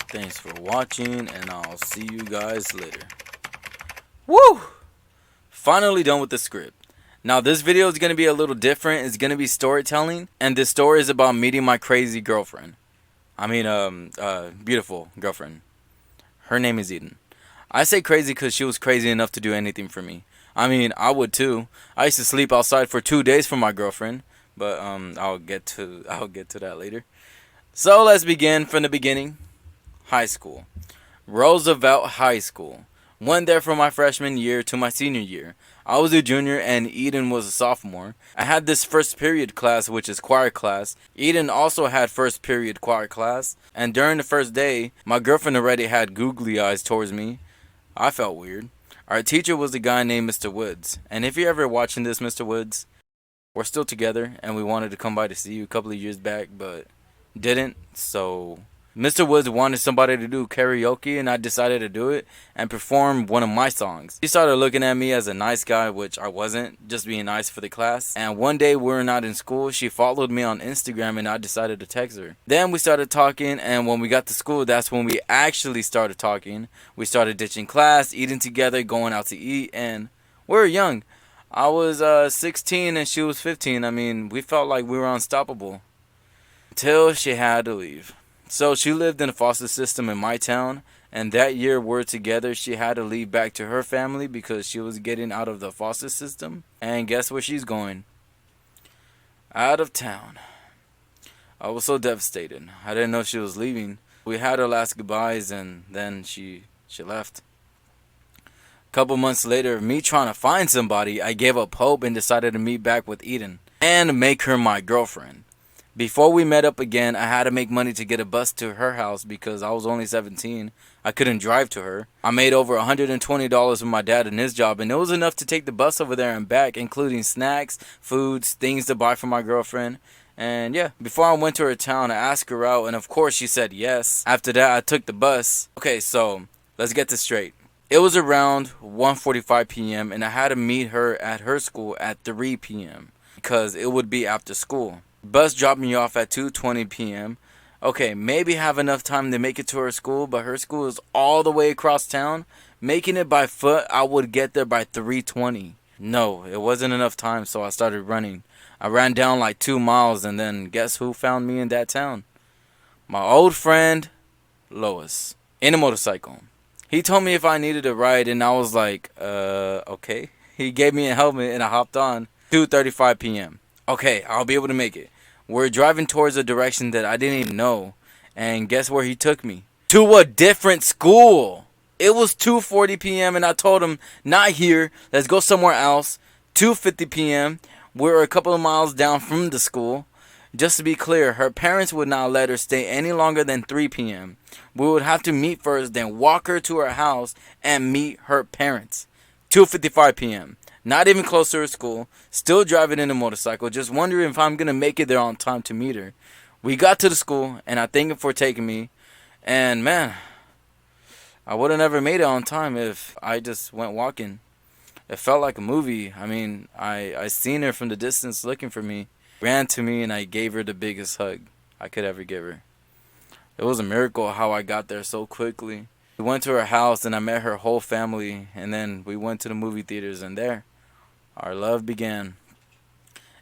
Thanks for watching, and I'll see you guys later. Woo! Finally done with the script. Now this video is going to be a little different. It's going to be storytelling, and this story is about meeting my crazy girlfriend. Beautiful girlfriend. Her name is Eden. I say crazy because she was crazy enough to do anything for me. I would too. I used to sleep outside for 2 days for my girlfriend, but I'll get to that later. So let's begin from the beginning. High school. Roosevelt High School. Went there from my freshman year to my senior year. I was a junior and Eden was a sophomore. I had this first period class, which is choir class. Eden also had first period choir class. And during the first day, my girlfriend already had googly eyes towards me. I felt weird. Our teacher was a guy named Mr. Woods. And if you're ever watching this, Mr. Woods, we're still together and we wanted to come by to see you a couple of years back, but didn't. So Mr. Woods wanted somebody to do karaoke, and I decided to do it and perform one of my songs. He started looking at me as a nice guy, which I wasn't, just being nice for the class. And one day we were not in school, she followed me on Instagram and I decided to text her. Then we started talking, and when we got to school, that's when we actually started talking. We started ditching class, eating together, going out to eat, and we were young. I was 16 and she was 15. We felt like we were unstoppable. Till she had to leave. So she lived in a foster system in my town, and that year we're together, she had to leave back to her family because she was getting out of the foster system. And guess where she's going? Out of town. I was so devastated. I didn't know she was leaving. We had her last goodbyes and then she left. A couple months later, me trying to find somebody, I gave up hope and decided to meet back with Eden and make her my girlfriend. Before we met up again, I had to make money to get a bus to her house because I was only 17. I couldn't drive to her. I made over $120 with my dad in his job, and it was enough to take the bus over there and back, including snacks, foods, things to buy for my girlfriend. And yeah, before I went to her town, I asked her out, and of course she said yes. After that, I took the bus. Okay, so let's get this straight. It was around 1:45 p.m. and I had to meet her at her school at 3 p.m. because it would be after school. Bus dropped me off at 2:20 p.m. Okay, maybe have enough time to make it to her school, but her school is all the way across town. Making it by foot, I would get there by 3:20. No, it wasn't enough time, so I started running. I ran down like 2 miles, and then guess who found me in that town? My old friend, Lois, in a motorcycle. He told me if I needed a ride, and I was like, okay. He gave me a helmet, and I hopped on. 2:35 p.m. Okay, I'll be able to make it. We're driving towards a direction that I didn't even know. And guess where he took me? To a different school. It was 2:40 p.m. and I told him, not here. Let's go somewhere else. 2:50 p.m. We're a couple of miles down from the school. Just to be clear, her parents would not let her stay any longer than 3 p.m. We would have to meet first, then walk her to her house and meet her parents. 2:55 p.m. Not even close to her school, still driving in a motorcycle, just wondering if I'm going to make it there on time to meet her. We got to the school, and I thank him for taking me. And man, I would have never made it on time if I just went walking. It felt like a movie. I seen her from the distance looking for me, ran to me, and I gave her the biggest hug I could ever give her. It was a miracle how I got there so quickly. We went to her house, and I met her whole family, and then we went to the movie theaters, and there our love began.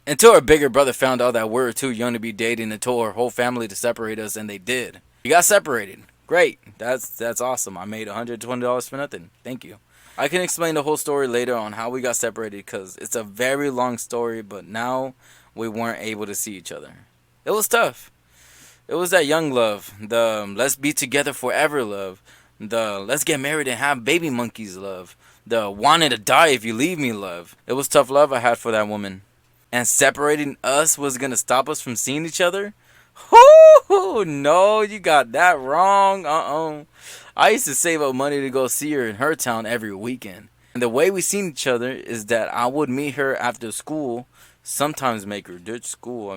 Until her bigger brother found out that we were too young to be dating and told her whole family to separate us, and they did. We got separated. Great. That's awesome. I made $120 for nothing. Thank you. I can explain the whole story later on how we got separated because it's a very long story, but now we weren't able to see each other. It was tough. It was that young love, the let's be together forever love, the let's get married and have baby monkeys love, the wanting to die if you leave me love. It was tough love I had for that woman. And separating us was going to stop us from seeing each other? No, you got that wrong. I used to save up money to go see her in her town every weekend. And the way we seen each other is that I would meet her after school, sometimes make her ditch school,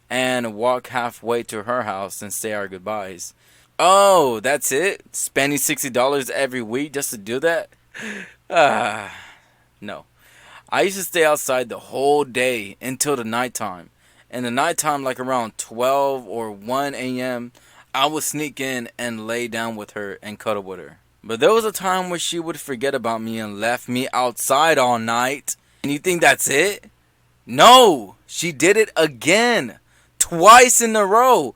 and walk halfway to her house and say our goodbyes. Oh, that's it? Spending $60 every week just to do that? No. I used to stay outside the whole day until the nighttime. In the nighttime, like around 12 or 1 a.m., I would sneak in and lay down with her and cuddle with her. But there was a time where she would forget about me and left me outside all night. And you think that's it? No, she did it again. Twice in a row.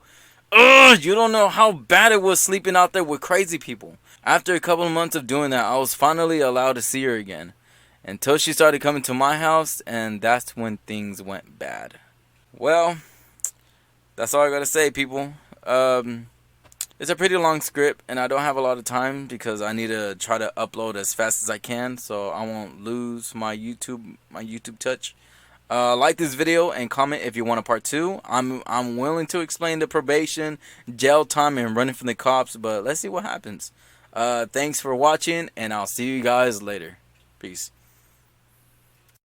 Ugh, you don't know how bad it was sleeping out there with crazy people. After a couple of months of doing that, I was finally allowed to see her again. Until she started coming to my house, and that's when things went bad. Well, that's all I gotta say, people. It's a pretty long script, and I don't have a lot of time because I need to try to upload as fast as I can, so I won't lose my YouTube touch. Like this video and comment if you want a part 2. I'm willing to explain the probation, jail time, and running from the cops, but let's see what happens. Thanks for watching, and I'll see you guys later. Peace.